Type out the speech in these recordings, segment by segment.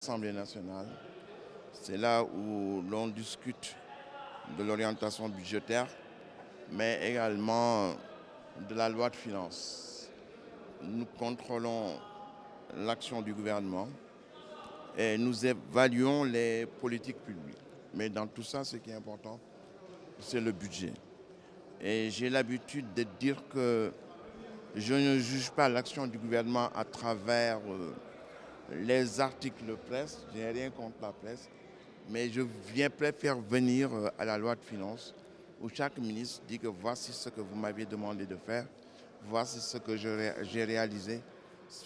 L'Assemblée nationale, c'est là où l'on discute de l'orientation budgétaire, mais également de la loi de finances. Nous contrôlons l'action du gouvernement et nous évaluons les politiques publiques. Mais dans tout ça, ce qui est important, c'est le budget. Et j'ai l'habitude de dire que je ne juge pas l'action du gouvernement à travers les articles de presse. Je n'ai rien contre la presse. Mais je préfère venir à la loi de finances où chaque ministre dit que voici ce que vous m'aviez demandé de faire, voici ce que j'ai réalisé,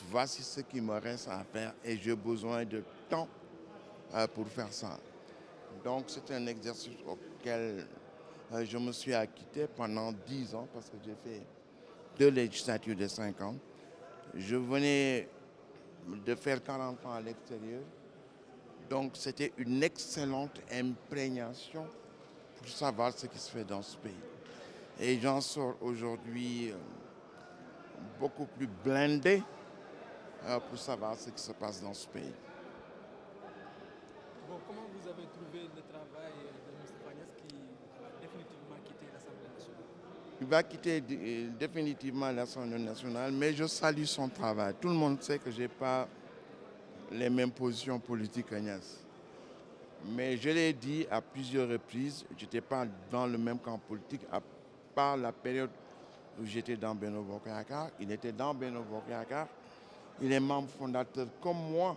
voici ce qui me reste à faire et j'ai besoin de temps pour faire ça. Donc c'est un exercice auquel je me suis acquitté pendant 10 ans parce que j'ai fait 2 législatures de 5 ans. Je venais de faire 40 ans à l'extérieur. Donc c'était une excellente imprégnation pour savoir ce qui se fait dans ce pays. Et j'en sors aujourd'hui beaucoup plus blindé pour savoir ce qui se passe dans ce pays. Bon, comment vous avez trouvé le travail de Moustapha Niasse qui va définitivement quitter l'Assemblée nationale? Il va quitter définitivement l'Assemblée nationale, mais je salue son travail. Tout le monde sait que je n'ai pas les mêmes positions politiques que Niasse. Mais je l'ai dit à plusieurs reprises, je n'étais pas dans le même camp politique, à part la période où j'étais dans Benno Bokk Yakaar. Il était dans Benno Bokk Yakaar. Il est membre fondateur comme moi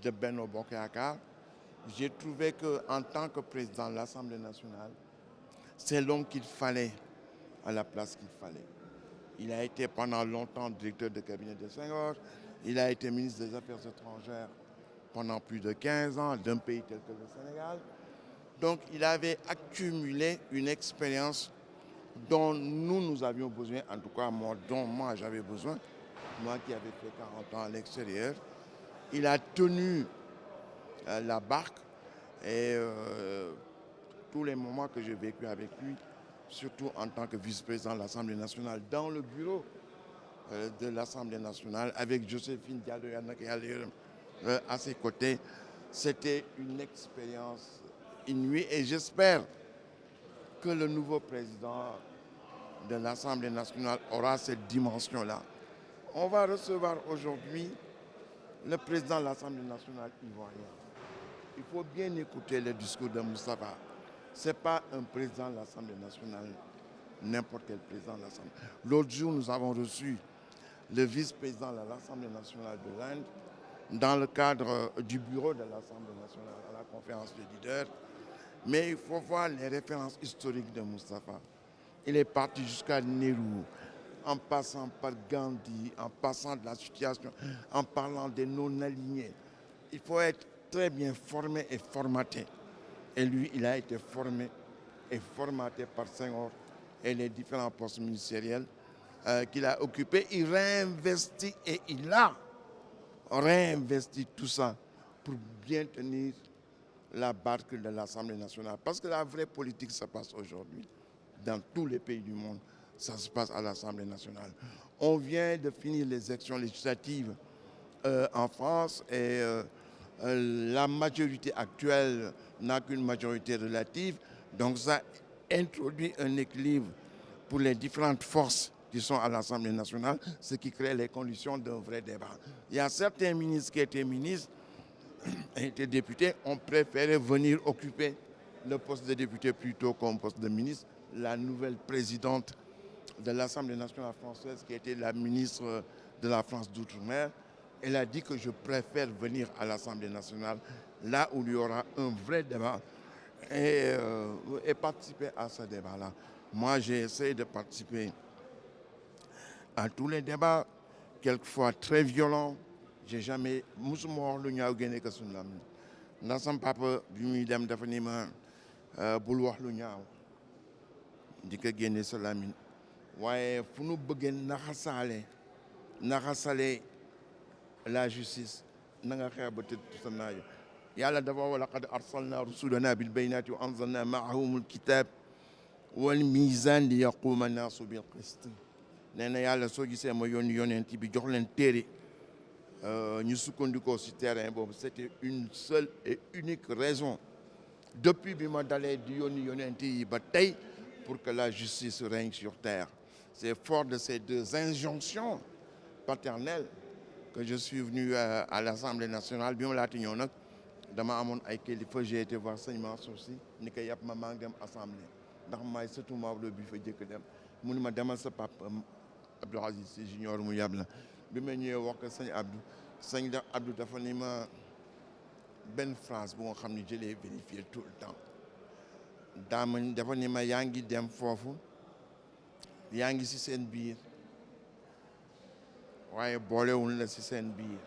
de Benno Bokk Yakaar. J'ai trouvé qu'en tant que président de l'Assemblée nationale, c'est l'homme qu'il fallait à la place qu'il fallait. Il a été pendant longtemps directeur de cabinet de Senghor. Il a été ministre des Affaires étrangères pendant plus de 15 ans d'un pays tel que le Sénégal. Donc il avait accumulé une expérience dont nous avions besoin, en tout cas dont moi j'avais besoin, moi qui avais fait 40 ans à l'extérieur. Il a tenu la barque et tous les moments que j'ai vécu avec lui, surtout en tant que vice-président de l'Assemblée nationale, dans le bureau de l'Assemblée nationale, avec Joséphine Diallo à ses côtés, c'était une expérience inouïe et j'espère que le nouveau président de l'Assemblée nationale aura cette dimension-là. On va recevoir aujourd'hui le président de l'Assemblée nationale ivoirien. Il faut bien écouter le discours de Moustapha. Ce n'est pas un président de l'Assemblée nationale, n'importe quel président de l'Assemblée. L'autre jour, nous avons reçu le vice-président de l'Assemblée nationale de l'Inde dans le cadre du bureau de l'Assemblée nationale à la conférence des leaders. Mais il faut voir les références historiques de Moustapha. Il est parti jusqu'à Nehru, en passant par Gandhi, en passant de la situation, en parlant des non-alignés. Il faut être très bien formé et formaté. Et lui, il a été formé et formaté par Senghor et les différents postes ministériels qu'il a occupés. Il réinvestit et il a réinvesti tout ça pour bien tenir la barque de l'Assemblée nationale. Parce que la vraie politique se passe aujourd'hui dans tous les pays du monde. Ça se passe à l'Assemblée nationale. On vient de finir les élections législatives en France et la majorité actuelle n'a qu'une majorité relative. Donc ça introduit un équilibre pour les différentes forces qui sont à l'Assemblée nationale, ce qui crée les conditions d'un vrai débat. Il y a certains ministres qui étaient ministres et étaient députés, ont préféré venir occuper le poste de député plutôt qu'un poste de ministre. La nouvelle présidente de l'Assemblée nationale française, qui était la ministre de la France d'Outre-mer, elle a dit que je préfère venir à l'Assemblée nationale, là où il y aura un vrai débat, et participer à ce débat-là. Moi, j'ai essayé de participer à tous les débats, quelquefois très violents. J'ai jamais musuma wax lu ñaaw génne ko suñu lam ndax sama papa bi muy dem dafa ni ma bul wax lu ñaaw di ko génne sa làmmiñ waaye fu nu bëggee naxasale la justice na nga xeex ba tëdd sa naajo yàlla dafa wa laqad arsalna rusulana bil bayyinati wa anzalna maahum alkitab wal mizan li yaquma naasu bil qist nee na yàlla soo gisee ma yónni yonent bi jox leen téere ñu sukkandikoo ci terrain boobu c'était une seule et unique raison depuis bi ma dalee di yonent yi ba tey pour que la justice règne sur terre. C'est fort de ces deux injonctions paternelles que je suis venu à l'Assemblée nationale. Bi ma laata ñëw nag dama amoon ay kilifa, j'ai été voir sëñ Mansour Sy ni ko yàpp ma maa ngi dem assemblée ndax maay surtout Maodo bi fa jëkk dem mu ni ma demal sa papa Abdou Aziz Sy Junior mu yàb la. Bi ma ñëwee wax ko sëñ Abdou dafa ni ma benn phrase bu nga xam ne je l'ai vérifié tout le temps dafa ni ma yaa ngi dem foofu yaa ngi ci seen biir waaye boolewul la ci seen biir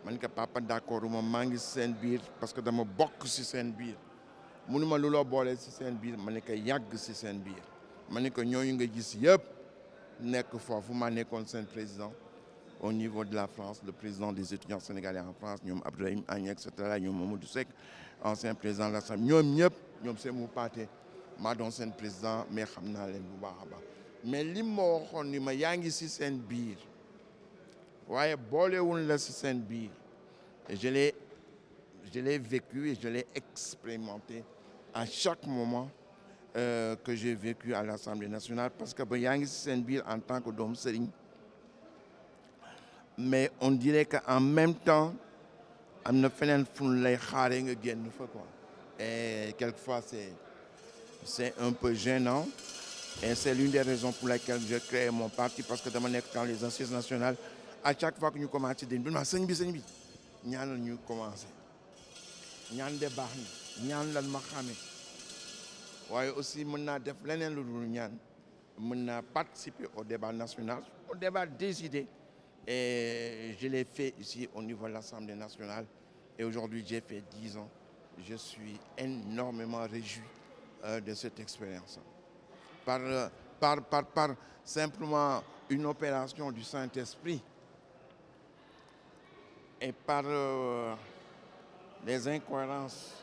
man ko papa d'accord moom maa ngi ci seen biir parce que dama bokk ci seen biir mu ni ma lu la boole ci seen biir ma ne ko yàgg ci seen biir ma ne ko ñooñu nga gis yëpp nekk foofu maa nekkoon seen président au niveau de la France, le président des étudiants sénégalais en France, ñoom Abdourahim Agne, etc., ñoom Mamadou Seck, ancien président de l'Assemblée, ñoom ñëpp ñoom seen mu paate maa doon seen président mais xam naa leen bu baax a baax mais li ma waxoon ni ma yaa ngi ci seen biir waaye boolewul la ci seen biir et je l'ai vécu et je l'ai expérimenté à chaque moment que j'ai vécu à l'Assemblée nationale parce que ba yaa ngi ci seen biir en tant que doomu sëriñ. Mais on dirait qu'en même temps am na feneen fu lay xaaree nga génn fa quoi et quelquefois c'est un peu gênant et c'est l'une des raisons pour lesquelles j'ai créé mon parti parce que dama nekk dans les assises nationales à chaque fois que ñu commencé dañ bi ma sëñ bi ñaanal ñu commencé ñaan de baax na ñaan lan ma xamee waaye aussi mën naa def leneen lu dul ñaan mën naa participer au débat national au débat des idées. Et je l'ai fait ici au niveau de l'Assemblée nationale. Et aujourd'hui, j'ai fait 10 ans. Je suis énormément réjoui de cette expérience. Par simplement une opération du Saint-Esprit et par les incohérences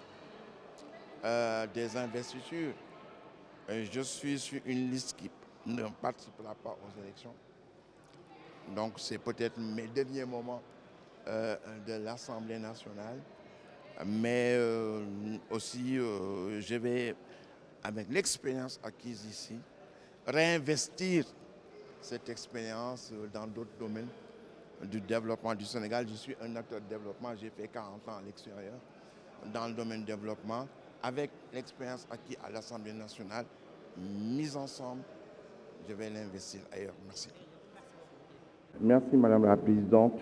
des investitures, je suis sur une liste qui ne participera pas aux élections. Donc c'est peut-être mes derniers moments de l'Assemblée nationale, mais aussi je vais, avec l'expérience acquise ici, réinvestir cette expérience dans d'autres domaines du développement du Sénégal. Je suis un acteur de développement, j'ai fait 40 ans à l'extérieur dans le domaine du développement, avec l'expérience acquise à l'Assemblée nationale, mise ensemble, je vais l'investir ailleurs. Merci. Merci Madame la Présidente.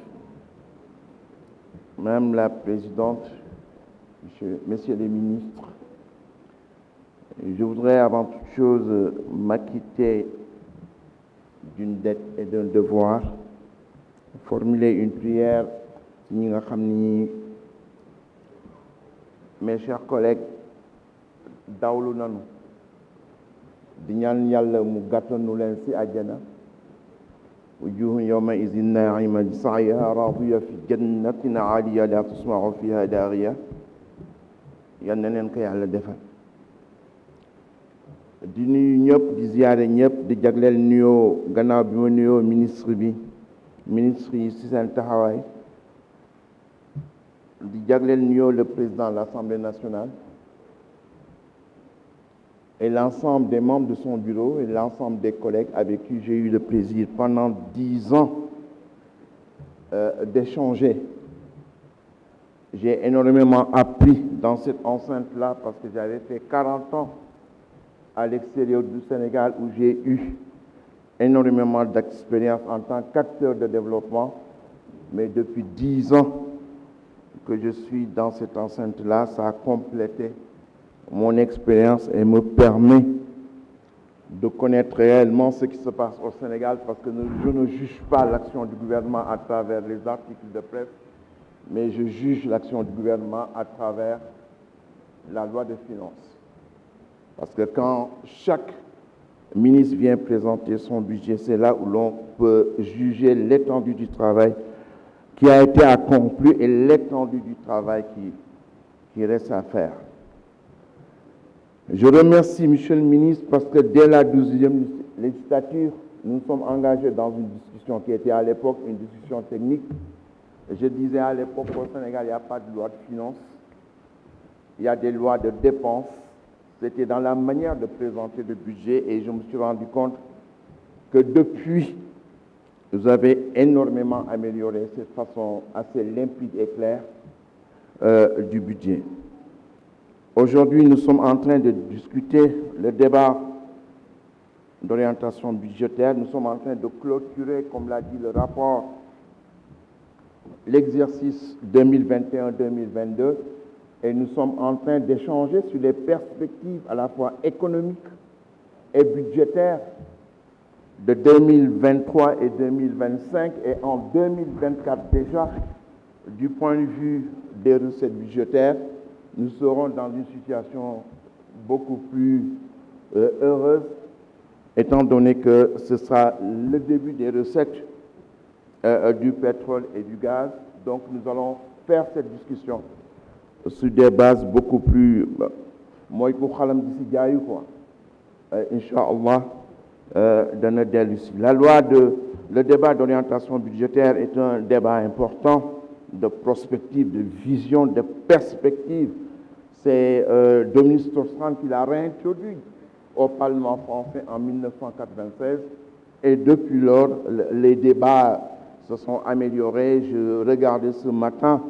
Madame la Présidente, Messieurs les ministres, je voudrais avant toute chose m'acquitter d'une dette et d'un devoir, formuler une prière ñi nga xam ni mes chers collègues dawlu nanu di ñaan Yàlla mu gàttanu leen ci àjjana wujuhun yawma idhin na'ima li sa'yiha radiya fi jannatin 'aliya la tasma'u fiha laghiya yal na leen ko Yàlla defal di nuyu ñëpp di ziyaare ñëpp di jagleel nuyoo gannaaw bi ma nuyoo ministre yi ci seen taxawaay di jagleel nuyoo le président de l'Assemblée nationale et l'ensemble des membres de son bureau et l'ensemble des collègues avec qui j'ai eu le plaisir pendant 10 ans d'échanger. J'ai énormément appris dans cette enceinte-là parce que j'avais fait 40 ans à l'extérieur du Sénégal où j'ai eu énormément d'expérience en tant qu'acteur de développement. Mais depuis 10 ans que je suis dans cette enceinte-là, ça a complété mon expérience et me permet de connaître réellement ce qui se passe au Sénégal parce que je ne juge pas l'action du gouvernement à travers les articles de presse, mais je juge l'action du gouvernement à travers la loi de finances. Parce que quand chaque ministre vient présenter son budget, c'est là où l'on peut juger l'étendue du travail qui a été accompli et l'étendue du travail qui reste à faire. Je remercie Monsieur le ministre parce que dès la 12e législature, nous sommes engagés dans une discussion qui était à l'époque une discussion technique. Je disais à l'époque qu'au Sénégal, il n'y a pas de loi de finances, il y a des lois de dépenses. C'était dans la manière de présenter le budget et je me suis rendu compte que depuis, vous avez énormément amélioré cette façon assez limpide et claire du budget. Aujourd'hui, nous sommes en train de discuter le débat d'orientation budgétaire. Nous sommes en train de clôturer, comme l'a dit le rapport, l'exercice 2021-2022 et nous sommes en train d'échanger sur les perspectives à la fois économiques et budgétaires de 2023 et 2025 et en 2024 déjà, du point de vue des recettes budgétaires, nous serons dans une situation beaucoup plus heureuse, étant donné que ce sera le début des recettes du pétrole et du gaz. Donc nous allons faire cette discussion sur des bases beaucoup plus... Moi, pour xalam di si jaayu quoi. Inch'Allah, le débat d'orientation budgétaire est un débat important de prospective, de vision, de perspective. C'est Dominique Strauss-Kahn qui l'a réintroduit au Parlement français en 1996 et depuis lors, les débats se sont améliorés. Je regardais ce matin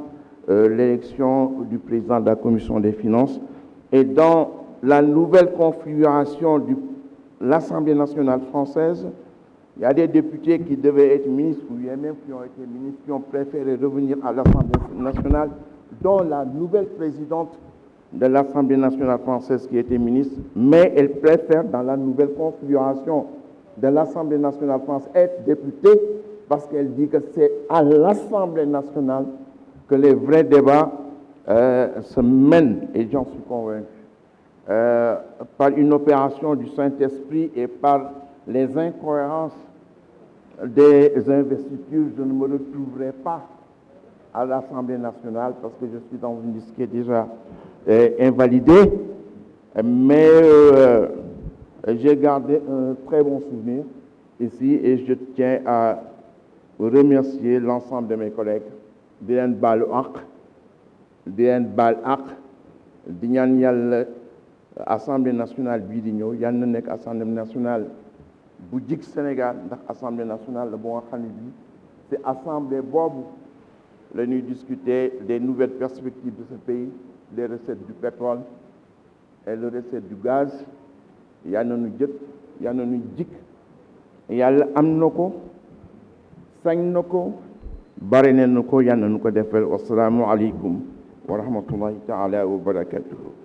l'élection du président de la Commission des finances et dans la nouvelle configuration de l'Assemblée nationale française, il y a des députés qui devaient être ministres, ou il y a même qui ont été ministres, qui ont préféré revenir à l'Assemblée nationale, dont la nouvelle présidente de l'Assemblée nationale française qui était ministre, mais elle préfère, dans la nouvelle configuration de l'Assemblée nationale française, être députée, parce qu'elle dit que c'est à l'Assemblée nationale que les vrais débats se mènent, et j'en suis convaincu, par une opération du Saint-Esprit et par les incohérences des investitures. Je ne me retrouverai pas à l'Assemblée nationale parce que je suis dans une liste qui est déjà invalidée, mais j'ai gardé un très bon souvenir ici et je tiens à remercier l'ensemble de mes collègues di leen baalu àq di leen baal àq di ñaan yàlla Assemblée nationale bii di ñëw yal na nekk Assemblée nationale bu jig Sénégal ndax Assemblée nationale la bu nga xam ne bii c'est Assemblée boobu la ñuy discuter des nouvelles perspectives de ce pays, les recettes du pétrole et les recettes du gaz. Yal na nu jëkk yal na nu jig yàlla am na ko sañ na ko bare na ko yal na nu ko defal. Wassalaamu aleykum wa rahmatullahi taala wa barakatuhu.